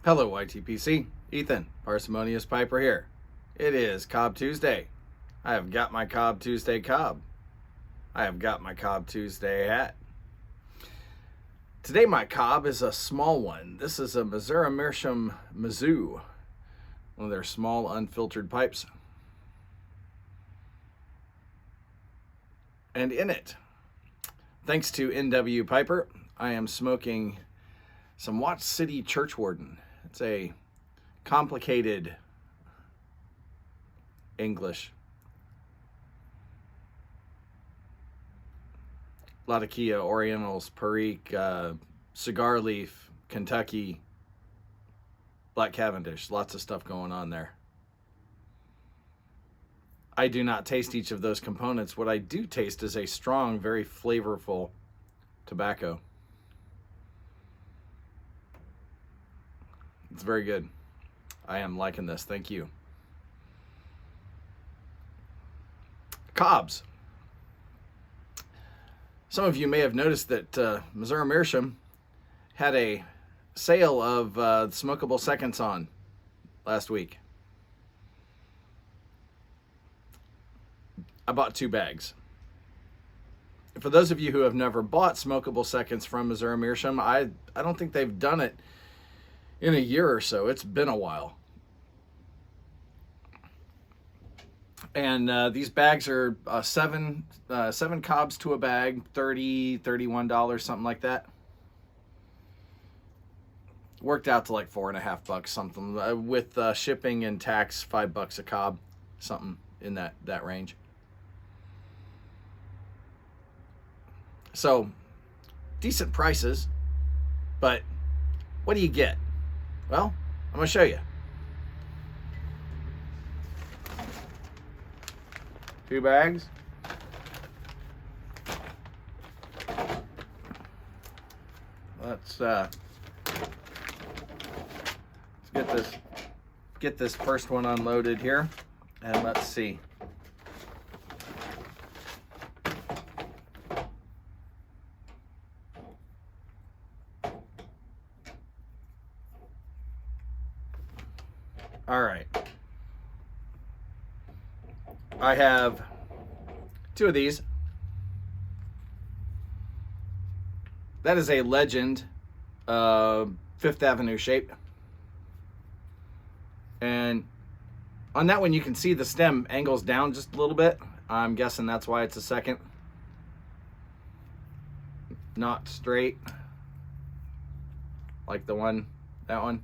Hello YTPC, Ethan, Parsimonious Piper here. It is Cobb Tuesday. I have got my Cobb Tuesday cob. I have got my Cobb Tuesday hat. Today my cob is a small one. This is a Missouri Meerschaum Mizzou, one of their small unfiltered pipes. And in it, thanks to NW Piper, I am smoking some Watch City Churchwarden. It's a complicated English. Latakia, Orientals, Perique, Cigar Leaf, Kentucky, Black Cavendish. Lots of stuff going on there. I do not taste each of those components. What I do taste is a strong, very flavorful tobacco. It's very good. I am liking this. Thank you. Cobs. Some of you may have noticed that Missouri Meerschaum had a sale of smokable seconds on last week. I bought 2 bags. For those of you who have never bought smokable seconds from Missouri Meerschaum, I don't think they've done it in a year or so. It's been a while. And these bags are seven cobs to a bag, $30, $31, something like that. Worked out to like $4.50, something with shipping and tax, $5 a cob, something in that range. So decent prices, but what do you get? Well, I'm going to show you. 2 bags. Let's get this first one unloaded here, and let's see. All right. I have 2 of these. That is a Legend Fifth Avenue shape. And on that one, you can see the stem angles down just a little bit. I'm guessing that's why it's a second. Not straight like that one.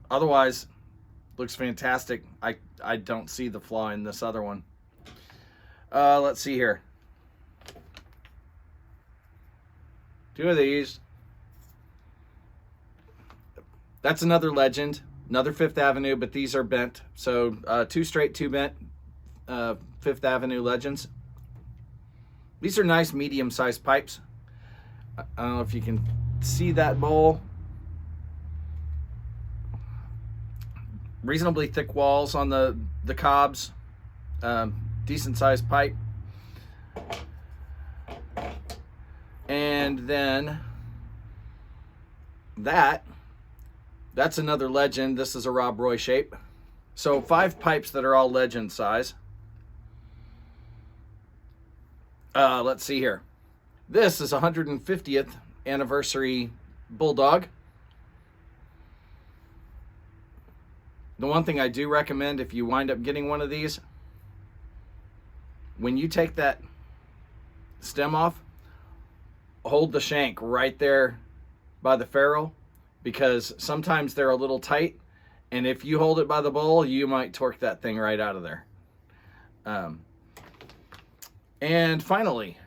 Otherwise, looks fantastic. I don't see the flaw in this other one. Let's see here. 2 of these. That's another Legend, another Fifth Avenue, but these are bent. So 2 straight, 2 bent Fifth Avenue Legends. These are nice medium-sized pipes. I don't know if you can see that bowl. Reasonably thick walls on the cobs, decent sized pipe. And then that's another Legend. This is a Rob Roy shape. So 5 pipes that are all Legend size. Let's see here. This is 150th anniversary Bulldog. The one thing I do recommend if you wind up getting one of these, when you take that stem off, hold the shank right there by the ferrule, because sometimes they're a little tight, and if you hold it by the bowl, you might torque that thing right out of there. And finally,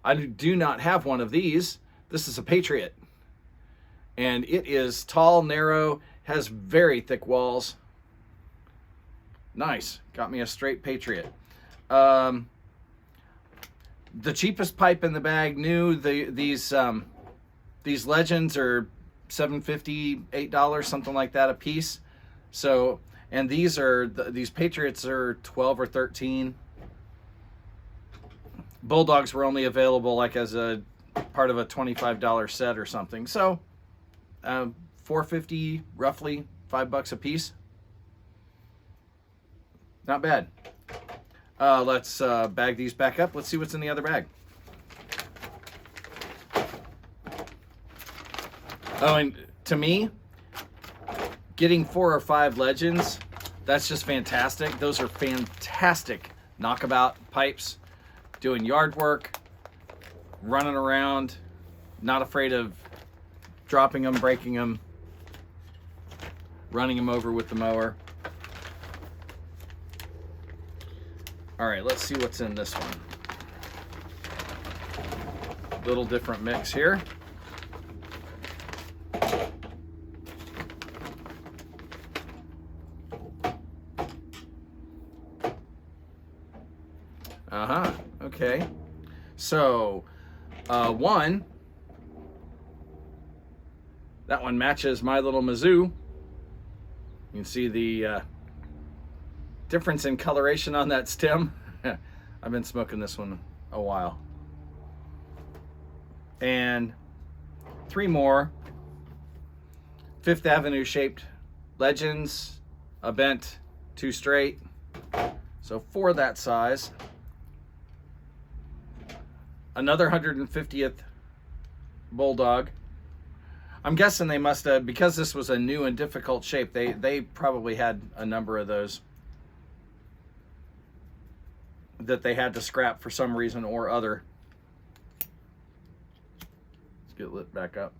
I do not have one of these. This is a Patriot, and it is tall, narrow, has very thick walls. Nice. Got me a straight Patriot. The cheapest pipe in the bag, new. These Legends are $7.50, $8, something like that a piece. So, and these Patriots are 12 or 13. Bulldogs were only available like as a part of a $25 set or something. So $4.50, roughly $5 a piece. Not bad. Let's bag these back up. Let's see what's in the other bag. Oh, and to me, getting 4 or 5 legends, that's just fantastic. Those are fantastic knockabout pipes, doing yard work, running around, not afraid of dropping them, breaking them, running them over with the mower. All right, let's see what's in this one. Little different mix here. Okay. So, that one matches my little Mizzou. You can see the difference in coloration on that stem. I've been smoking this one a while. And 3 more Fifth Avenue shaped legends, a bent, 2 straight. So 4 that size. Another 150th Bulldog. I'm guessing they must have, because this was a new and difficult shape, they probably had a number of those that they had to scrap for some reason or other. Let's get lit back up.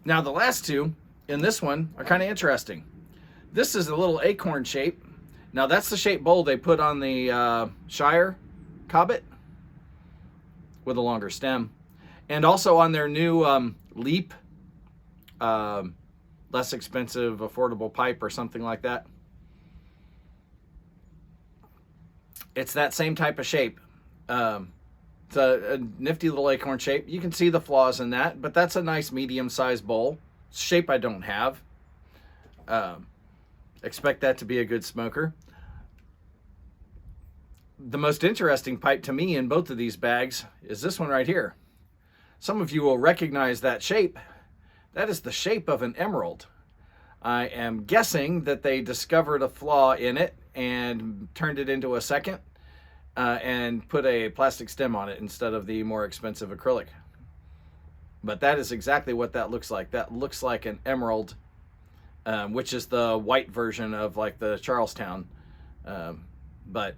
Now the last 2 in this one are kind of interesting. This is a little acorn shape. Now that's the shape bowl they put on the Shire Cobbett with a longer stem. And also on their new Leap, less expensive, affordable pipe or something like that. It's that same type of shape. It's a nifty little acorn shape. You can see the flaws in that, but that's a nice medium-sized bowl. Shape I don't have. Expect that to be a good smoker. The most interesting pipe to me in both of these bags is this one right here. Some of you will recognize that shape. That is the shape of an emerald. I am guessing that they discovered a flaw in it and turned it into a second and put a plastic stem on it instead of the more expensive acrylic. But that is exactly what that looks like. That looks like an emerald, which is the white version of like the Charlestown. But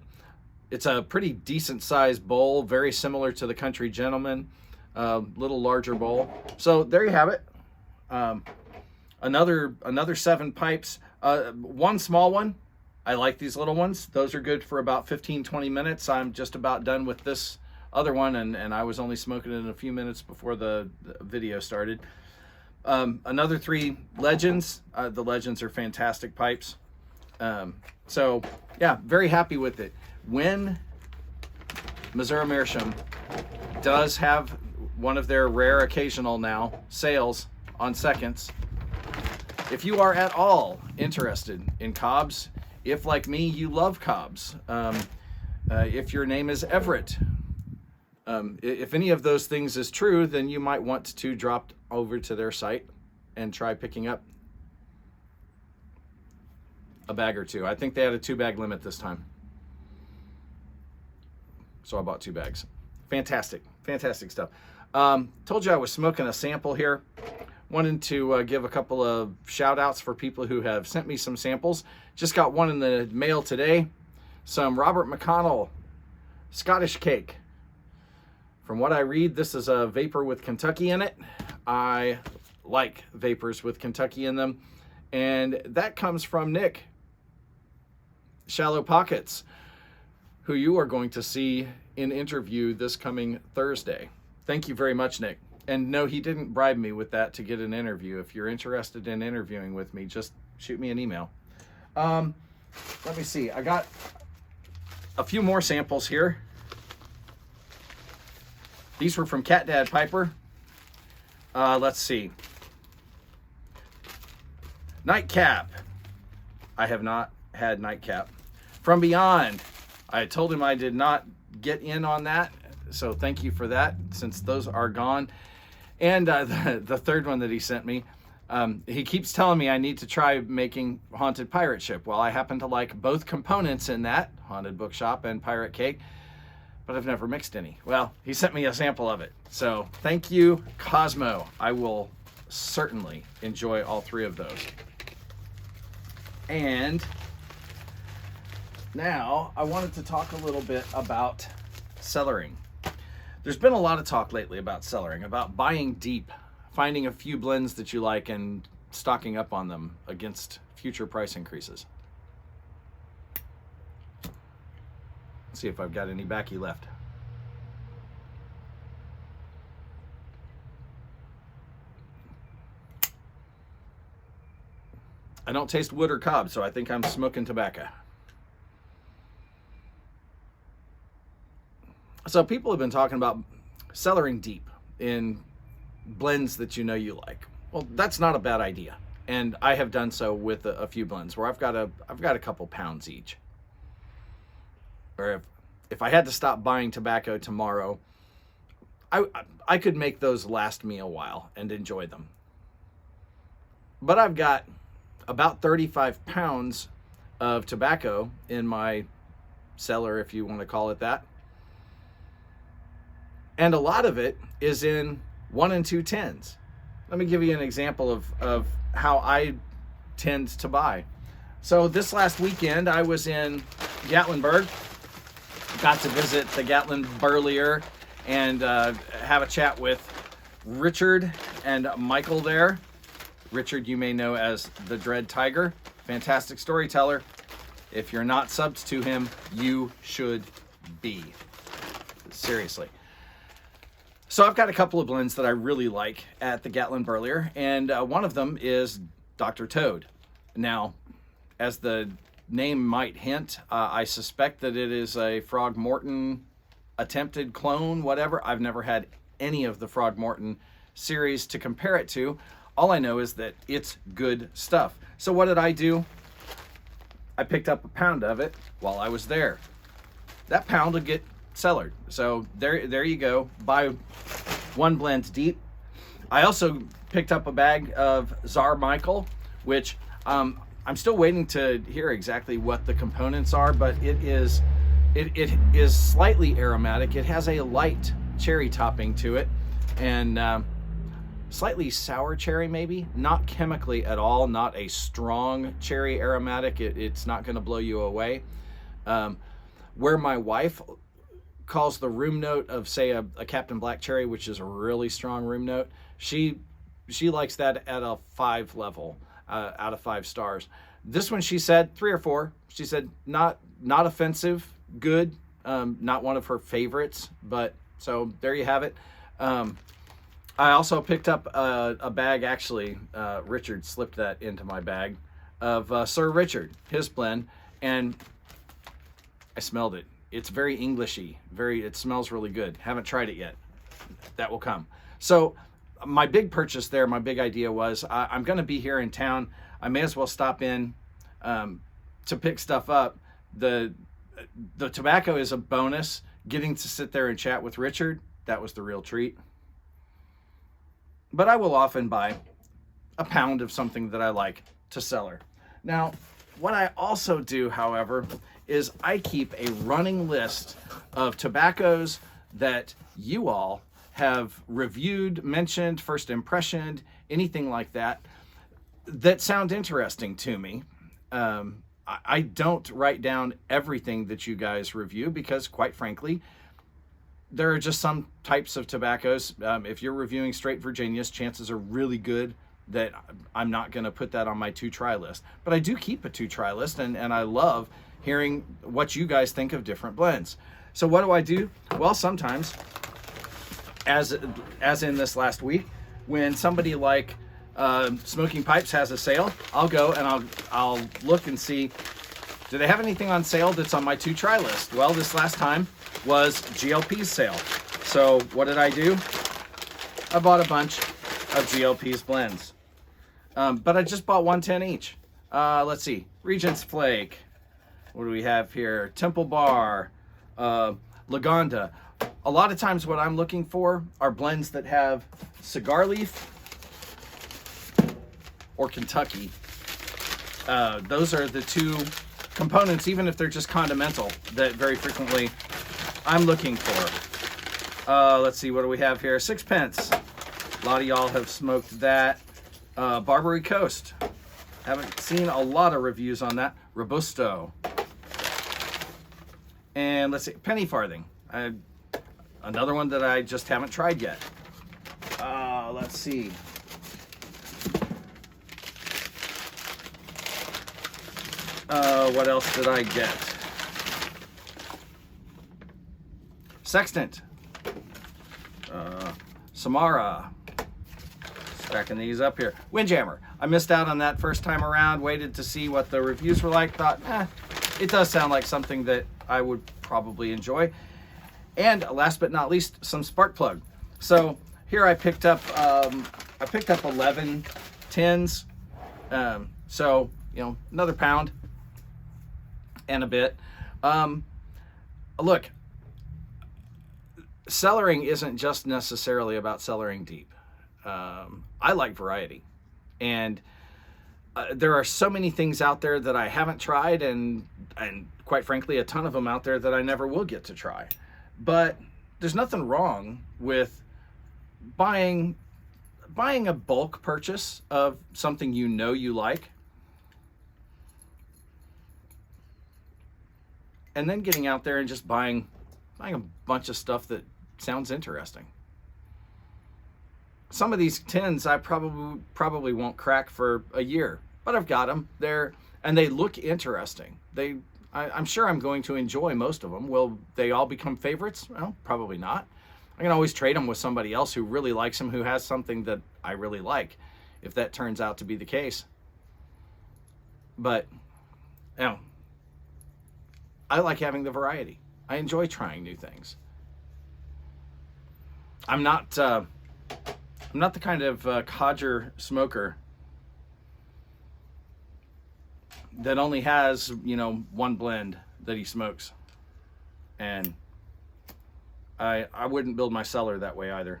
it's a pretty decent sized bowl, very similar to the Country Gentleman, little larger bowl. So there you have it. Another 7 pipes. One small one. I like these little ones. Those are good for about 15-20 minutes. I'm just about done with this other one, and I was only smoking it in a few minutes before the video started. Another 3 legends. The legends are fantastic pipes. So yeah, very happy with it. When Missouri Meerschaum does have one of their rare occasional now sales on seconds, if you are at all interested in cobs, if like me you love cobs, if your name is Everett, if any of those things is true, then you might want to drop over to their site and try picking up a bag or 2. I think they had a 2-bag limit this time, so I bought 2 bags. Fantastic stuff. Told you I was smoking a sample here. Wanted to give a couple of shout outs for people who have sent me some samples. Just got one in the mail today. Some Robert McConnell Scottish cake. From what I read, this is a vapor with Kentucky in it. I like vapors with Kentucky in them. And that comes from Nick Shallow Pockets, who you are going to see in interview this coming Thursday. Thank you very much, Nick. And no, he didn't bribe me with that to get an interview. If you're interested in interviewing with me, just shoot me an email. Let me see. I got a few more samples here. These were from Cat Dad Piper. Let's see. Nightcap. I have not had Nightcap. From Beyond. I told him I did not get in on that, so thank you for that, since those are gone. And the third one that he sent me, he keeps telling me I need to try making Haunted Pirate Ship. Well, I happen to like both components in that, Haunted Bookshop and Pirate Cake, but I've never mixed any. Well, he sent me a sample of it. So thank you, Cosmo. I will certainly enjoy all three of those. And now I wanted to talk a little bit about cellaring. There's been a lot of talk lately about cellaring, about buying deep, finding a few blends that you like and stocking up on them against future price increases. Let's see if I've got any backy left. I don't taste wood or cob, so I think I'm smoking tobacco. So people have been talking about cellaring deep in blends that you know you like. Well, that's not a bad idea, and I have done so with a few blends where I've got a couple pounds each. Or if I had to stop buying tobacco tomorrow, I could make those last me a while and enjoy them. But I've got about 35 pounds of tobacco in my cellar, if you want to call it that. And a lot of it is in 1 and 2 tins. Let me give you an example of how I tend to buy. So this last weekend, I was in Gatlinburg, got to visit the Gatlin Burlier and have a chat with Richard and Michael there. Richard, you may know as the Dread Tiger, fantastic storyteller. If you're not subbed to him, you should be. Seriously. So I've got a couple of blends that I really like at the Gatlin Burlier, and one of them is Dr. Toad. Now, as the name might hint, I suspect that it is a Frog Morton attempted clone, whatever. I've never had any of the Frog Morton series to compare it to. All I know is that it's good stuff. So what did I do? I picked up a pound of it while I was there. That pound would get cellared. So there you go. Buy one blend deep. I also picked up a bag of Tsar Michael, which I'm still waiting to hear exactly what the components are, but it is slightly aromatic. It has a light cherry topping to it, and slightly sour cherry, maybe. Not chemically at all, not a strong cherry aromatic. It's not going to blow you away. Where my wife calls the room note of, say, a Captain Black Cherry, which is a really strong room note, she likes that at a 5 level out of 5 stars. This one, she said 3 or 4. She said not offensive, good, not one of her favorites, but so there you have it. I also picked up a bag, actually, Richard slipped that into my bag, of Sir Richard, his blend, and I smelled it. It's very Englishy, it smells really good. Haven't tried it yet. That will come. So my big purchase there, my big idea was I'm going to be here in town. I may as well stop in to pick stuff up. The tobacco is a bonus. Getting to sit there and chat with Richard, that was the real treat. But I will often buy a pound of something that I like to cellar. Now, what I also do, however, is I keep a running list of tobaccos that you all have reviewed, mentioned, first impressioned, anything like that, that sound interesting to me. I don't write down everything that you guys review because, quite frankly, there are just some types of tobaccos. If you're reviewing straight Virginias, chances are really good that I'm not going to put that on my to-try list. But I do keep a to-try list, and I love hearing what you guys think of different blends. So what do I do? Well, sometimes, as in this last week, when somebody like Smoking Pipes has a sale, I'll go and I'll look and see, do they have anything on sale that's on my to-try list? Well, this last time was GLP's sale. So what did I do? I bought a bunch of GLP's blends. But I just bought 110 each. Let's see. Regent's Flake, What do we have here? Temple Bar, Lagonda. A lot of times what I'm looking for are blends that have cigar leaf or Kentucky. Those are the two components, even if they're just condimental, that very frequently I'm looking for. Let's see, what do we have here? Sixpence. A lot of y'all have smoked that. Barbary Coast. Haven't seen a lot of reviews on that. Robusto. And let's see, Penny Farthing. Another one that I just haven't tried yet. Let's see. What else did I get? Sextant. Samara. Stacking these up here. Windjammer. I missed out on that first time around. Waited to see what the reviews were like. Thought, it does sound like something that I would probably enjoy. And last but not least, some spark plug. So here I picked up 11 tins. So, you know, another pound and a bit. Look, cellaring isn't just necessarily about cellaring deep. I like variety, and there are so many things out there that I haven't tried, and quite frankly, a ton of them out there that I never will get to try. But there's nothing wrong with buying a bulk purchase of something you know you like, and then getting out there and just buying a bunch of stuff that sounds interesting. Some of these tins I probably won't crack for a year, but I've got them there, and they look interesting. I'm sure I'm going to enjoy most of them. Will they all become favorites? Well, probably not. I can always trade them with somebody else who really likes them, who has something that I really like, if that turns out to be the case. But, you know, I like having the variety. I enjoy trying new things. I'm not the kind of codger smoker that only has, you know, one blend that he smokes. And I wouldn't build my cellar that way either.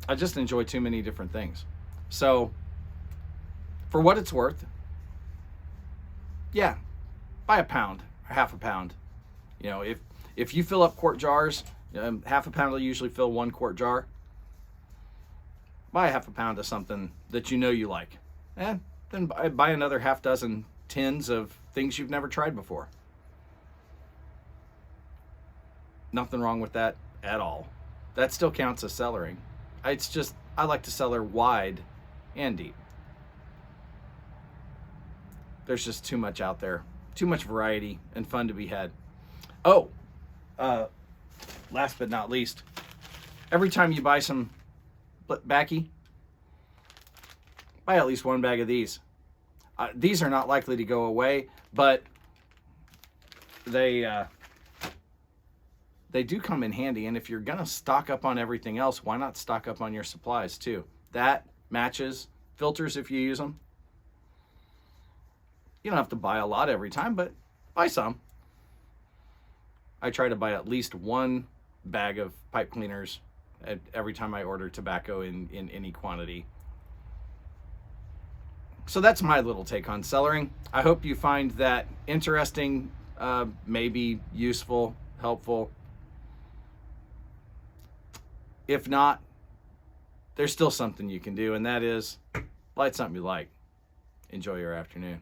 I just enjoy too many different things. So, for what it's worth, yeah, buy a pound or half a pound. You know, if you fill up quart jars, half a pound will usually fill 1 quart jar. Buy a half a pound of something that you know you like, and then buy another half dozen tins of things you've never tried before. Nothing wrong with that at all. That still counts as cellaring. It's just, I like to cellar wide and deep. There's just too much out there, too much variety and fun to be had. Oh, last but not least, every time you buy some backy, buy at least 1 bag of these. These are not likely to go away, but they do come in handy. And if you're gonna stock up on everything else, why not stock up on your supplies too? That, matches, filters if you use them. You don't have to buy a lot every time, but buy some. I try to buy at least 1 bag of pipe cleaners every time I order tobacco in any quantity. So that's my little take on cellaring. I hope you find that interesting, maybe useful, helpful. If not, there's still something you can do, and that is light something you like. Enjoy your afternoon.